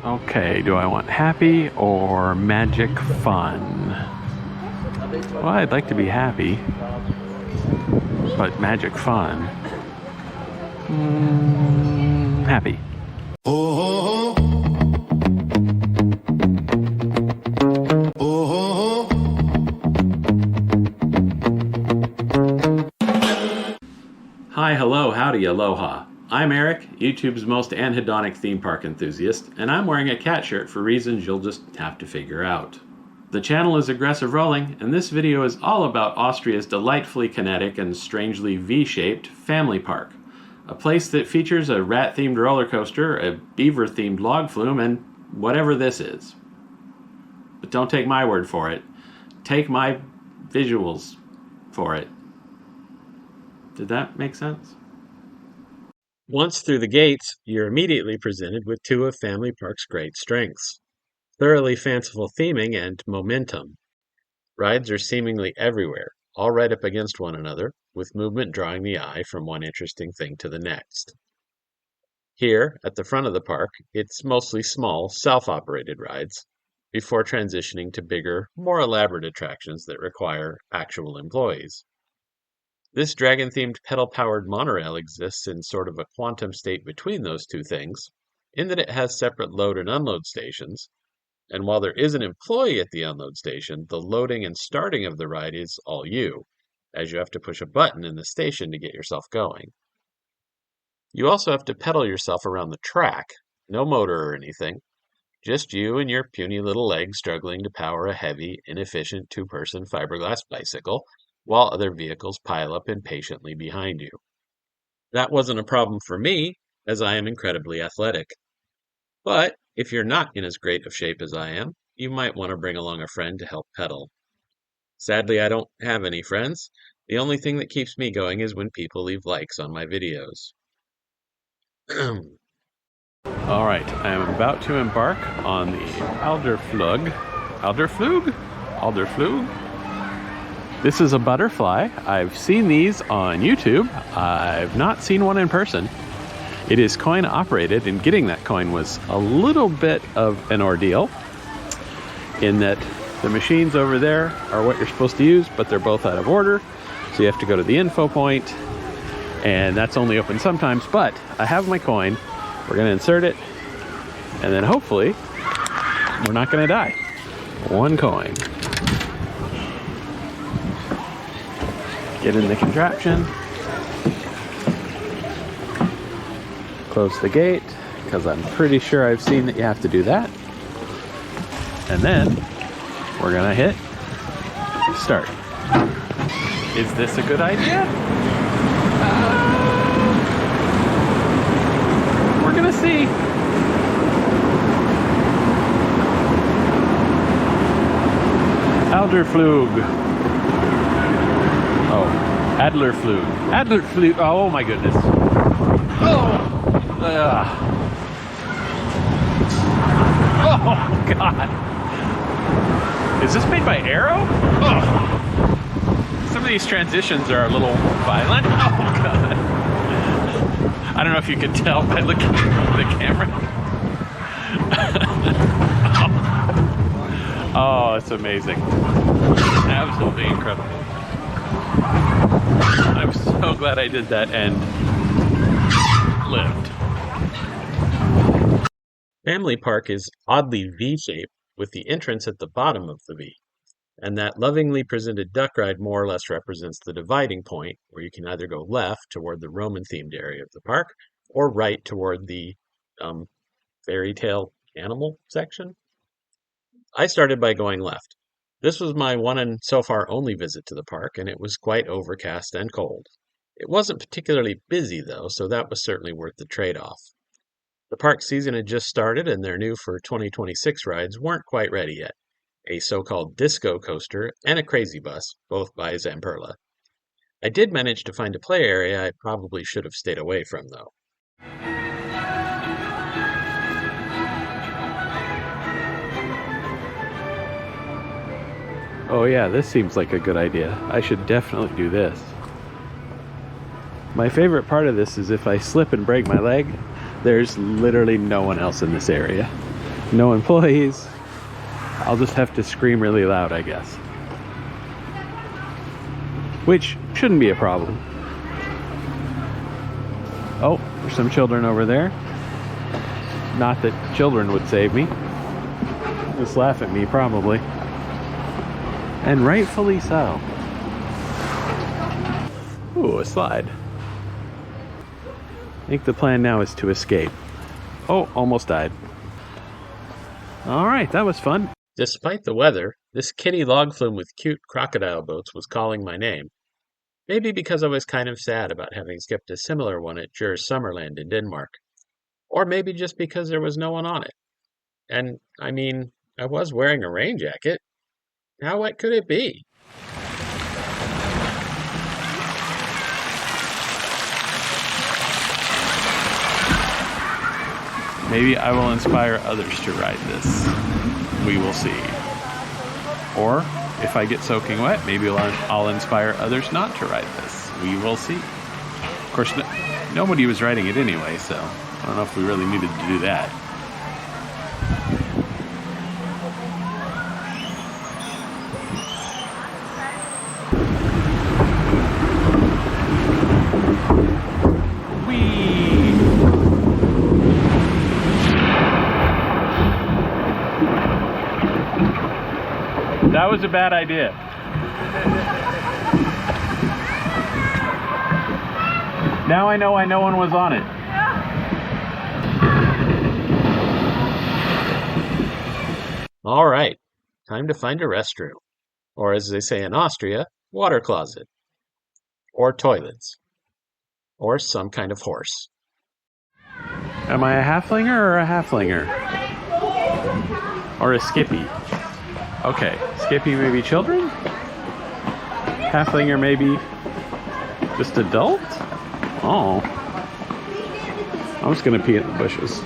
Okay, do I want happy or magic fun? Well, I'd like to be happy, but magic fun. Happy. Hi, hello, howdy, aloha. I'm Eric, YouTube's most anhedonic theme park enthusiast, and I'm wearing a cat shirt for reasons you'll just have to figure out. The channel is Aggressive Rolling, and this video is all about Austria's delightfully kinetic and strangely V-shaped Familypark, a place that features a rat-themed roller coaster, a beaver-themed log flume, and whatever this is. But don't take my word for it. Take my visuals for it. Did that make sense? Once through the gates, you're immediately presented with two of Familypark's great strengths: thoroughly fanciful theming and momentum. Rides are seemingly everywhere, all right up against one another, with movement drawing the eye from one interesting thing to the next. Here, at the front of the park, it's mostly small, self-operated rides, before transitioning to bigger, more elaborate attractions that require actual employees. This dragon-themed pedal-powered monorail exists in sort of a quantum state between those two things, in that it has separate load and unload stations, and while there is an employee at the unload station, the loading and starting of the ride is all you, as you have to push a button in the station to get yourself going. You also have to pedal yourself around the track, no motor or anything, just you and your puny little legs struggling to power a heavy, inefficient two-person fiberglass bicycle, while other vehicles pile up impatiently behind you. That wasn't a problem for me, as I am incredibly athletic. But if you're not in as great of shape as I am, you might want to bring along a friend to help pedal. Sadly, I don't have any friends. The only thing that keeps me going is when people leave likes on my videos. All right, I am about to embark on the Alderflug. Alderflug? This is a butterfly. I've seen these on YouTube. I've not seen one in person. It is coin operated, and getting that coin was a little bit of an ordeal in that the machines over there are what you're supposed to use, but they're both out of order. So you have to go to the info point, and that's only open sometimes, but I have my coin. We're gonna insert it, and then hopefully we're not gonna die. One coin. Get in the contraption. Close the gate, because I'm pretty sure I've seen that you have to do that. And then we're gonna hit start. Is this a good idea? We're gonna see. Alderflug. Oh, Adlerflug. Adlerflug. Oh my goodness. Oh. Oh God. Is this made by Arrow? Oh. Some of these transitions are a little violent. Oh God. I don't know if you can tell by looking at the camera. Oh, it's amazing. Absolutely incredible. I'm so glad I did that and lived. Familypark is oddly V-shaped, with the entrance at the bottom of the V, and that lovingly presented duck ride more or less represents the dividing point, where you can either go left toward the Roman-themed area of the park, or right toward the fairy tale animal section. I started by going left. This was my one and so far only visit to the park, and it was quite overcast and cold. It wasn't particularly busy, though, so that was certainly worth the trade-off. The park season had just started, and their new for 2026 rides weren't quite ready yet. A so-called disco coaster and a crazy bus, both by Zamperla. I did manage to find a play area I probably should have stayed away from, though. Oh yeah, this seems like a good idea. I should definitely do this. My favorite part of this is if I slip and break my leg, there's literally no one else in this area. No employees. I'll just have to scream really loud, I guess. Which shouldn't be a problem. Oh, there's some children over there. Not that children would save me. Just laugh at me, probably. And rightfully so. Ooh, a slide. I think the plan now is to escape. Oh, almost died. Alright, that was fun. Despite the weather, this kitty log flume with cute crocodile boats was calling my name. Maybe because I was kind of sad about having skipped a similar one at Djurs Summerland in Denmark. Or maybe just because there was no one on it. And, I mean, I was wearing a rain jacket. How wet could it be? Maybe I will inspire others to ride this. We will see. Or, if I get soaking wet, maybe I'll inspire others not to ride this. We will see. Of course, nobody was riding it anyway, so I don't know if we really needed to do that. That was a bad idea. Now I know why no one was on it. All right, time to find a restroom. Or as they say in Austria, water closet. Or toilets. Or some kind of horse. Am I a halflinger or a halflinger? Or a skippy? Okay, Skippy maybe children? Halflinger maybe just adult? Oh. I'm just gonna pee in the bushes.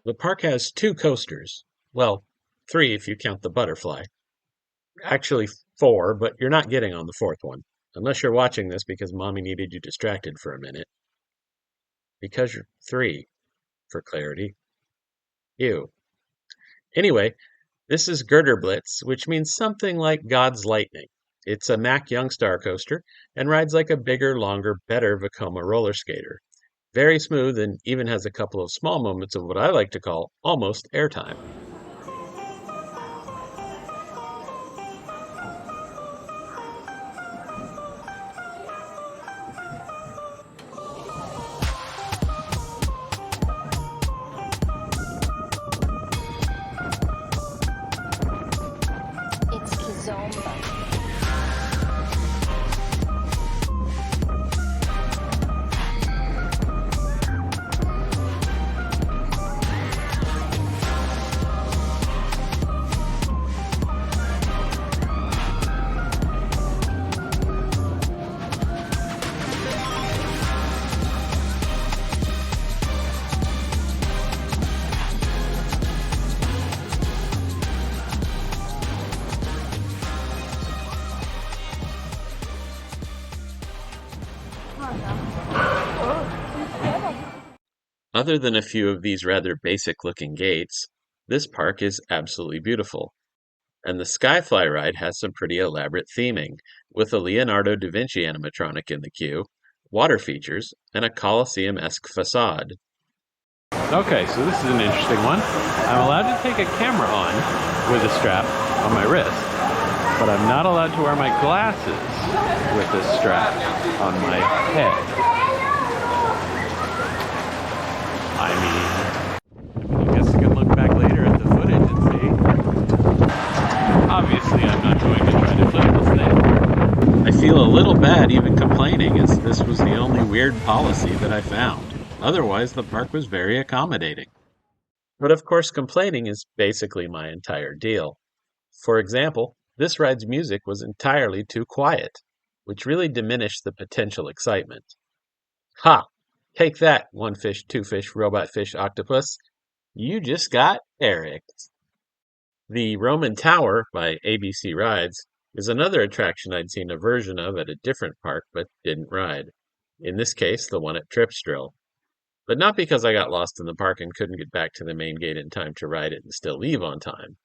The park has 2 coasters. Well, 3 if you count the butterfly. Actually 4, but you're not getting on the 4th one. Unless you're watching this because mommy needed you distracted for a minute. Because you're 3, for clarity. Ew. Anyway, this is Girder Blitz, which means something like God's Lightning. It's a Mack Youngstar coaster and rides like a bigger, longer, better Vekoma roller skater. Very smooth and even has a couple of small moments of what I like to call almost airtime. Other than a few of these rather basic-looking gates, this park is absolutely beautiful. And the Skyfly ride has some pretty elaborate theming, with a Leonardo da Vinci animatronic in the queue, water features, and a Colosseum-esque facade. Okay, so this is an interesting one. I'm allowed to take a camera on with a strap on my wrist, but I'm not allowed to wear my glasses with this strap on my head. I guess you can look back later at the footage and see. Obviously, I'm not going to try to flip this thing. I feel a little bad even complaining, as this was the only weird policy that I found. Otherwise, the park was very accommodating. But of course, complaining is basically my entire deal. For example, this ride's music was entirely too quiet, which really diminished the potential excitement. Ha! Take that, one fish, two fish, robot fish, octopus. You just got Ericked. The Roman Tower by ABC Rides is another attraction I'd seen a version of at a different park but didn't ride. In this case, the one at Tripsdrill. But not because I got lost in the park and couldn't get back to the main gate in time to ride it and still leave on time.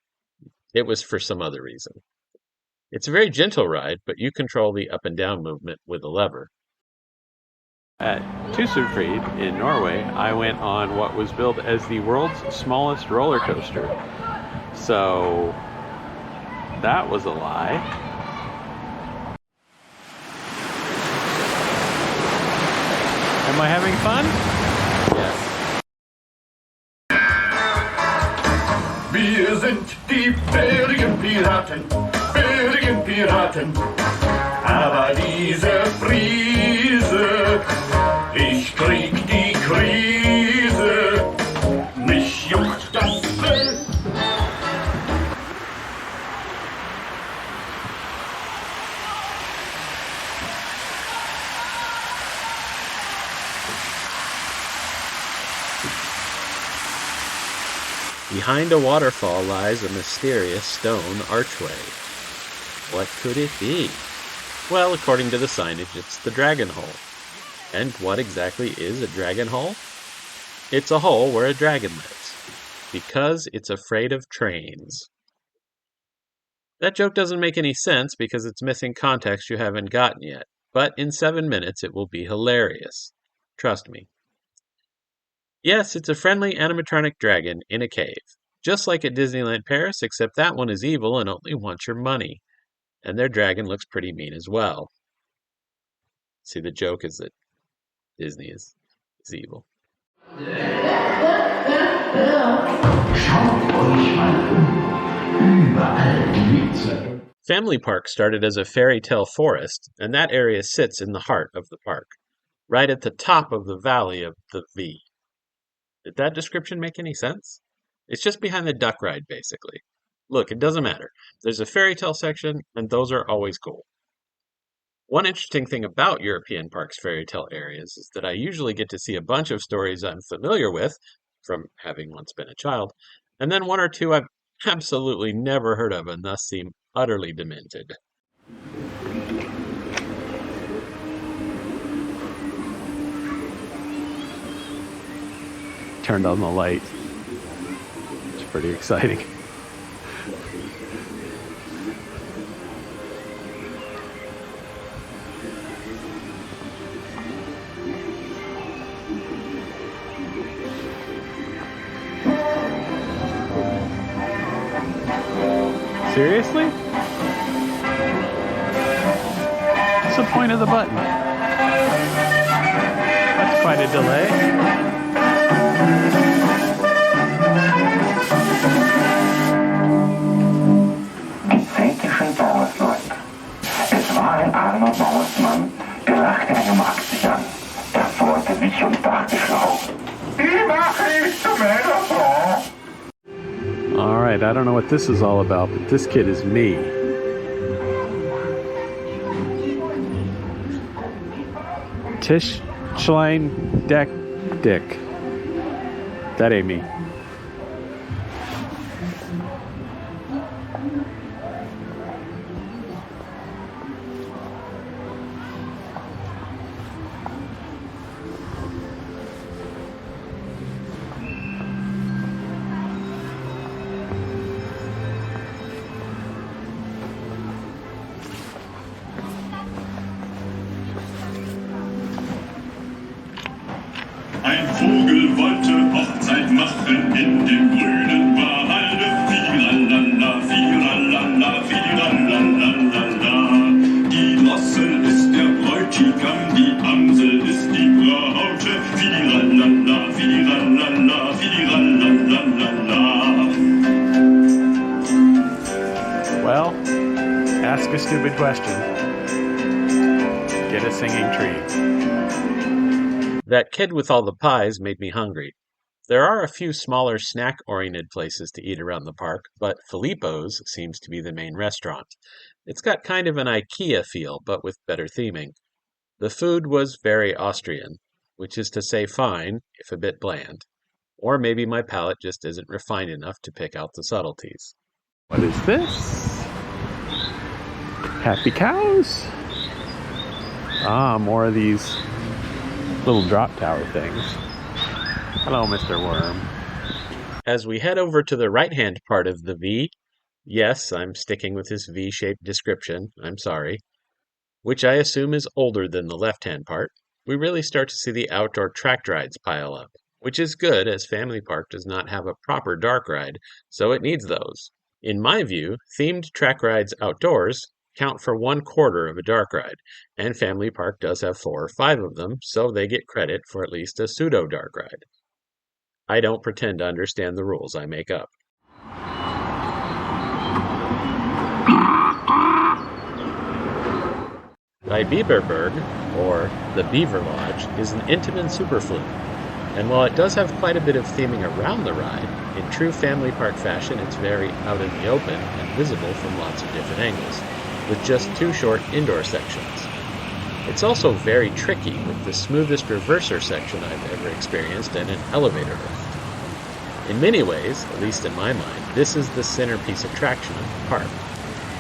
It was for some other reason. It's a very gentle ride, but you control the up and down movement with a lever. At Tusserfried in Norway, I went on what was billed as the world's smallest roller coaster. So that was a lie. Am I having fun? Yes. Wir sind die Bergenpiraten, Bergenpiraten. Aber diese Brise, ich krieg die Krise, mich juckt das Fell. Behind a waterfall lies a mysterious stone archway. What could it be? Well, according to the signage, it's the dragon hole. And what exactly is a dragon hole? It's a hole where a dragon lives, because it's afraid of trains. That joke doesn't make any sense because it's missing context you haven't gotten yet, but in 7 minutes it will be hilarious. Trust me. Yes, it's a friendly animatronic dragon in a cave, just like at Disneyland Paris, except that one is evil and only wants your money. And their dragon looks pretty mean as well. See, the joke is that Disney is evil. Familypark started as a fairy tale forest, and that area sits in the heart of the park, right at the top of the valley of the V. Did that description make any sense? It's just behind the duck ride, basically. Look, it doesn't matter. There's a fairy tale section, and those are always cool. One interesting thing about European parks' fairy tale areas is that I usually get to see a bunch of stories I'm familiar with, from having once been a child, and then one or two I've absolutely never heard of and thus seem utterly demented. Turned on the light. It's pretty exciting. Seriously? What's the point of the button? That's quite a delay. Die tschechischen Bauersleute. Es war ein armer Bauersmann, der lachte einem Axt sich an. Er freute sich und dachte schlau. Die mache ich zu meiner Frau. Alright, I don't know what this is all about, but this kid is me. Tischlein Deck Dick. That ain't me. Ein Vogel wollte Hochzeit machen in dem grünen Walde. Firalala, firalala, firalala. Die Drossel ist der Bräutigam, die Amsel ist die Braute. Firalala, firalala, firalala. Well, ask a stupid question. Get a singing tree. That kid with all the pies made me hungry. There are a few smaller snack-oriented places to eat around the park, but Filippo's seems to be the main restaurant. It's got kind of an IKEA feel, but with better theming. The food was very Austrian, which is to say fine, if a bit bland. Or maybe my palate just isn't refined enough to pick out the subtleties. What is this? Happy cows? Ah, more of these little drop tower things. Hello, Mr. Worm. As we head over to the right-hand part of the V, yes, I'm sticking with this V-shaped description, I'm sorry, which I assume is older than the left-hand part, we really start to see the outdoor track rides pile up, which is good as Familypark does not have a proper dark ride, so it needs those. In my view, themed track rides outdoors count for 1/4 of a dark ride, and Familypark does have 4 or 5 of them, so they get credit for at least a pseudo dark ride. I don't pretend to understand the rules I make up. Die Beaverberg, or the Beaver Lodge, is an Intamin superflume, and while it does have quite a bit of theming around the ride, in true Familypark fashion it's very out in the open and visible from lots of different angles, with just 2 short indoor sections. It's also very tricky, with the smoothest reverser section I've ever experienced and an elevator lift. In many ways, at least in my mind, this is the centerpiece attraction of the park.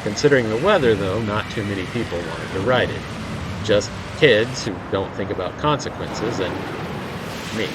Considering the weather, though, not too many people wanted to ride it. Just kids who don't think about consequences, and me.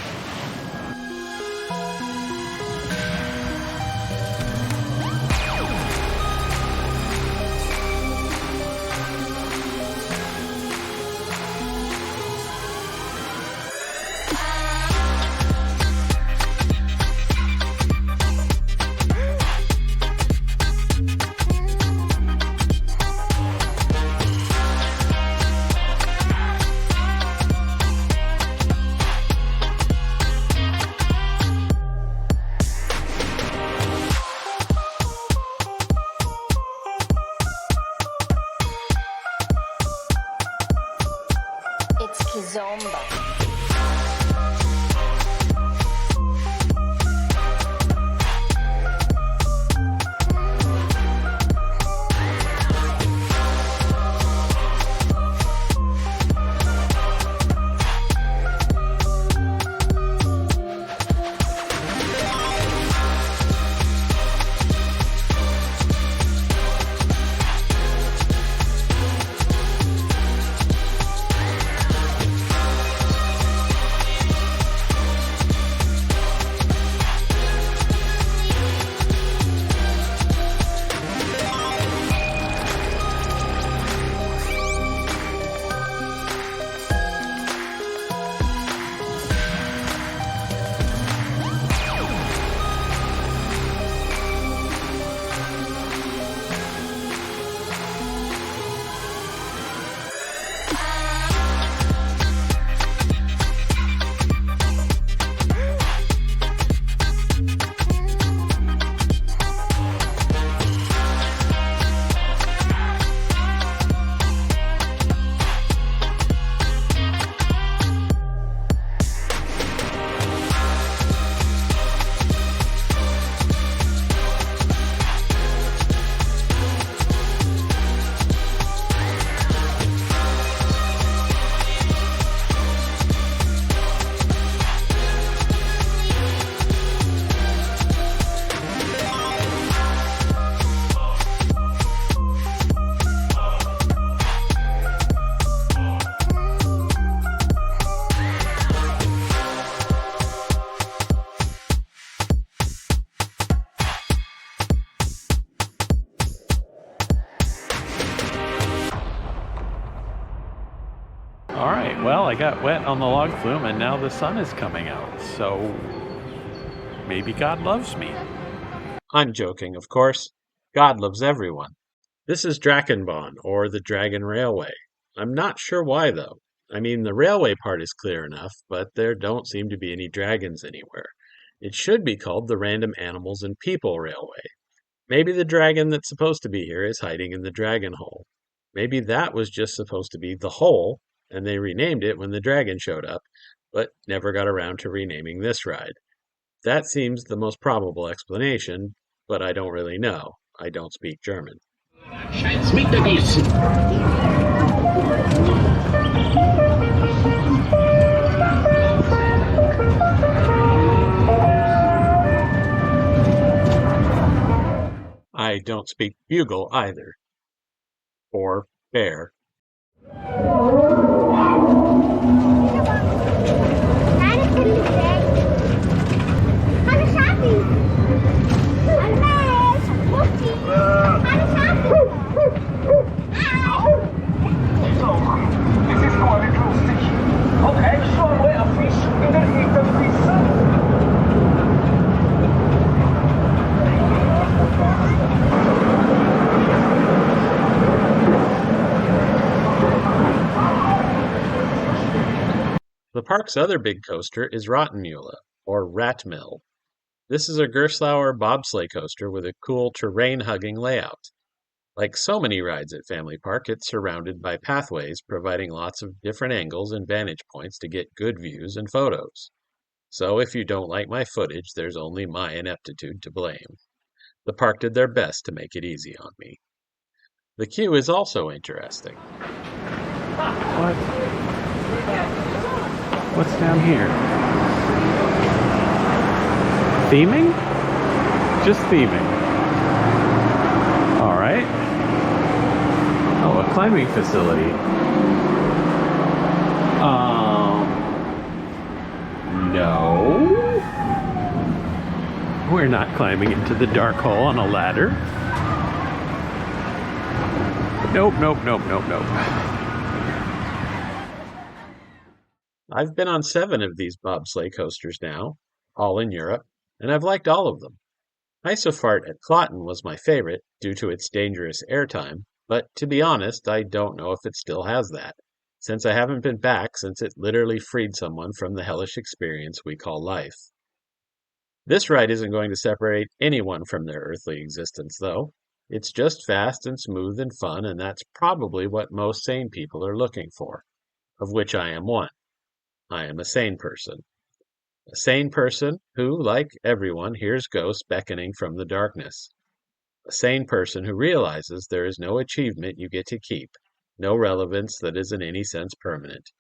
It's Kizomba. Alright, well, I got wet on the log flume and now the sun is coming out, so maybe God loves me. I'm joking, of course. God loves everyone. This is Drakenbahn, or the Dragon Railway. I'm not sure why, though. I mean, the railway part is clear enough, but there don't seem to be any dragons anywhere. It should be called the Random Animals and People Railway. Maybe the dragon that's supposed to be here is hiding in the dragon hole. Maybe that was just supposed to be the hole, and they renamed it when the dragon showed up, but never got around to renaming this ride. That seems the most probable explanation, but I don't really know. I don't speak German. Scheint's Mittagessen. I don't speak bugle either. Or bear. park's other big coaster is Rottenmühle, or Ratmill. This is a Gerstlauer bobsleigh coaster with a cool terrain-hugging layout. Like so many rides at Familypark, it's surrounded by pathways, providing lots of different angles and vantage points to get good views and photos. So if you don't like my footage, there's only my ineptitude to blame. The park did their best to make it easy on me. The queue is also interesting. What? What's down here? Theming? Just theming. Alright. Oh, a climbing facility. No. We're not climbing into the dark hole on a ladder. Nope. I've been on 7 of these bobsleigh coasters now, all in Europe, and I've liked all of them. Isofart at Kloten was my favorite due to its dangerous airtime, but to be honest, I don't know if it still has that, since I haven't been back since it literally freed someone from the hellish experience we call life. This ride isn't going to separate anyone from their earthly existence, though. It's just fast and smooth and fun, and that's probably what most sane people are looking for, of which I am one. I am a sane person. A sane person who, like everyone, hears ghosts beckoning from the darkness. A sane person who realizes there is no achievement you get to keep, no relevance that is in any sense permanent.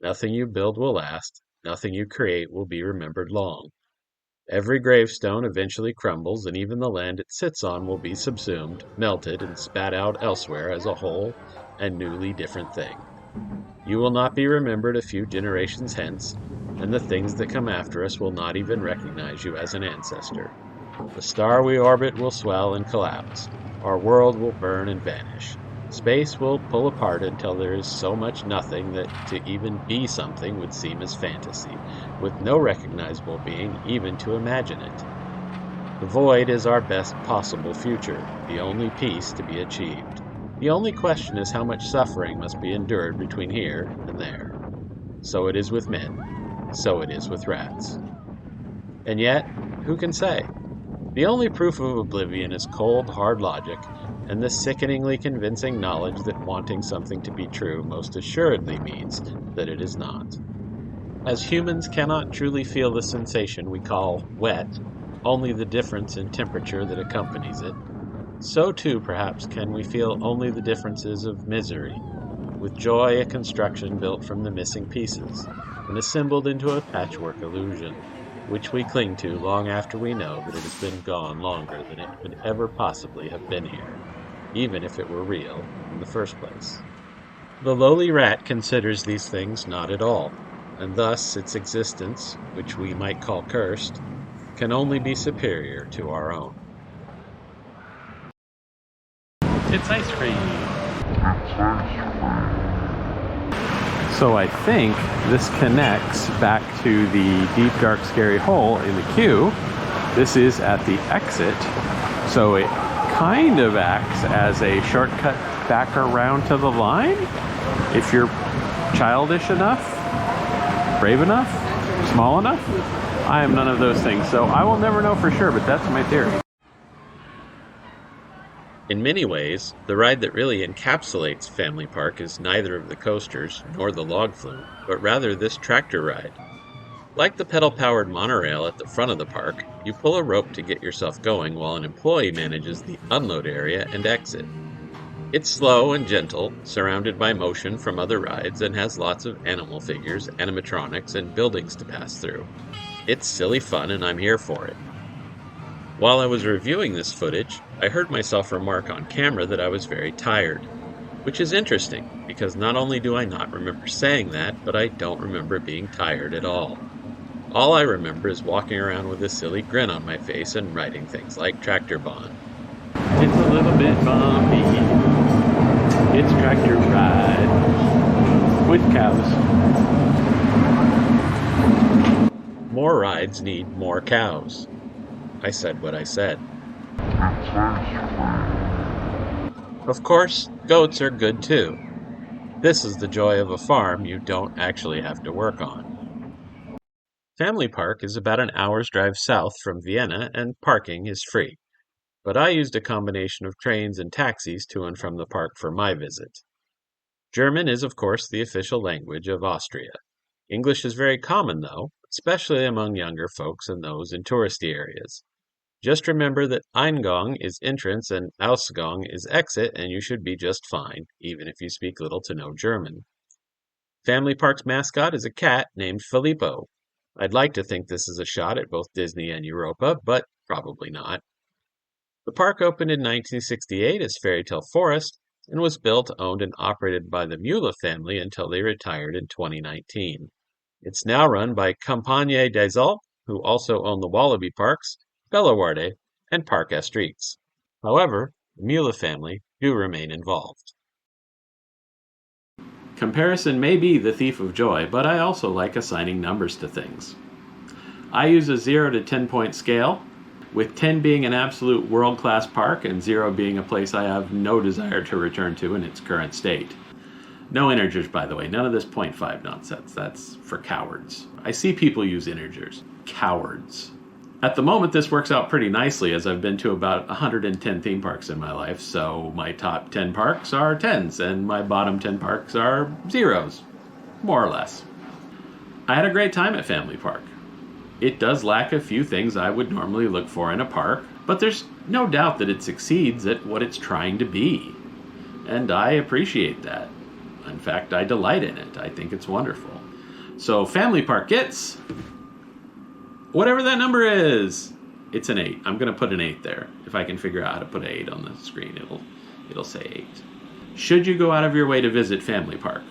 Nothing you build will last, nothing you create will be remembered long. Every gravestone eventually crumbles, and even the land it sits on will be subsumed, melted, and spat out elsewhere as a whole and newly different thing. You will not be remembered a few generations hence, and the things that come after us will not even recognize you as an ancestor. The star we orbit will swell and collapse. Our world will burn and vanish. Space will pull apart until there is so much nothing that to even be something would seem as fantasy, with no recognizable being even to imagine it. The void is our best possible future, the only peace to be achieved. The only question is how much suffering must be endured between here and there. So it is with men, so it is with rats. And yet, who can say? The only proof of oblivion is cold, hard logic, and the sickeningly convincing knowledge that wanting something to be true most assuredly means that it is not. As humans cannot truly feel the sensation we call wet, only the difference in temperature that accompanies it, so too perhaps can we feel only the differences of misery, with joy a construction built from the missing pieces, and assembled into a patchwork illusion, which we cling to long after we know that it has been gone longer than it could ever possibly have been here, even if it were real in the first place. The lowly rat considers these things not at all, and thus its existence, which we might call cursed, can only be superior to our own. It's ice cream. So I think this connects back to the deep, dark, scary hole in the queue. This is at the exit, so it kind of acts as a shortcut back around to the line. If you're childish enough, brave enough, small enough. I am none of those things, so I will never know for sure, but that's my theory. In many ways, the ride that really encapsulates Familypark is neither of the coasters nor the log flume, but rather this tractor ride. Like the pedal-powered monorail at the front of the park, you pull a rope to get yourself going while an employee manages the unload area and exit. It's slow and gentle, surrounded by motion from other rides, and has lots of animal figures, animatronics, and buildings to pass through. It's silly fun, and I'm here for it. While I was reviewing this footage, I heard myself remark on camera that I was very tired, which is interesting, because not only do I not remember saying that, but I don't remember being tired at all. All I remember is walking around with a silly grin on my face and writing things like Tractor Bond. It's a little bit bumpy. It's tractor ride with cows. More rides need more cows. I said what I said. Of course, goats are good too. This is the joy of a farm you don't actually have to work on. Familypark is about an hour's drive south from Vienna and parking is free, but I used a combination of trains and taxis to and from the park for my visit. German is, of course, the official language of Austria. English is very common, though, especially among younger folks and those in touristy areas. Just remember that Eingang is entrance and Ausgang is exit, and you should be just fine, even if you speak little to no German. Familypark's mascot is a cat named Filippo. I'd like to think this is a shot at both Disney and Europa, but probably not. The park opened in 1968 as Fairytale Forest and was built, owned, and operated by the Müller family until they retired in 2019. It's now run by Compagnie des Alpes, who also own the Wallaby Parks, Bellewaerde, and Parc Asterix. However, the Müller family do remain involved. Comparison may be the thief of joy, but I also like assigning numbers to things. I use a 0 to 10 point scale, with 10 being an absolute world-class park and 0 being a place I have no desire to return to in its current state. No integers, by the way. None of this 0.5 nonsense. That's for cowards. I see people use integers. Cowards. At the moment, this works out pretty nicely as I've been to about 110 theme parks in my life, so my top 10 parks are 10s and my bottom 10 parks are 0s, more or less. I had a great time at Familypark. It does lack a few things I would normally look for in a park, but there's no doubt that it succeeds at what it's trying to be. And I appreciate that. In fact, I delight in it. I think it's wonderful. So Familypark gets whatever that number is. It's an 8. I'm going to put an 8 there. If I can figure out how to put an 8 on the screen, it'll say 8. Should you go out of your way to visit Familypark?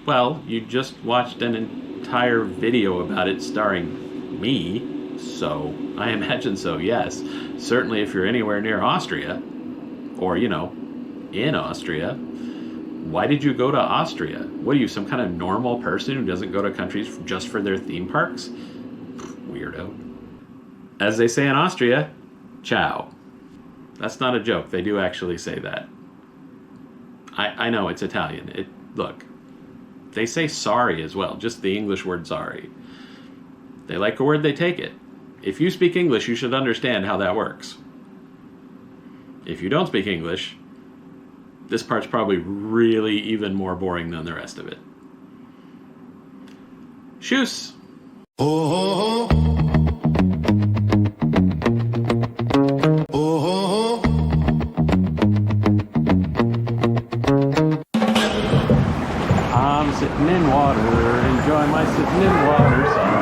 Well, you just watched an entire video about it starring me, so I imagine so, yes. Certainly if you're anywhere near Austria, or, in Austria, why did you go to Austria? What are you, some kind of normal person who doesn't go to countries just for their theme parks? Weirdo. As they say in Austria, ciao. That's not a joke. They do actually say that. I know it's Italian. Look, they say sorry as well, just the English word sorry. They like a word, they take it. If you speak English, you should understand how that works. If you don't speak English, this part's probably really even more boring than the rest of it. Tschüss! Oh, I'm sitting in water, enjoy my sitting in water song.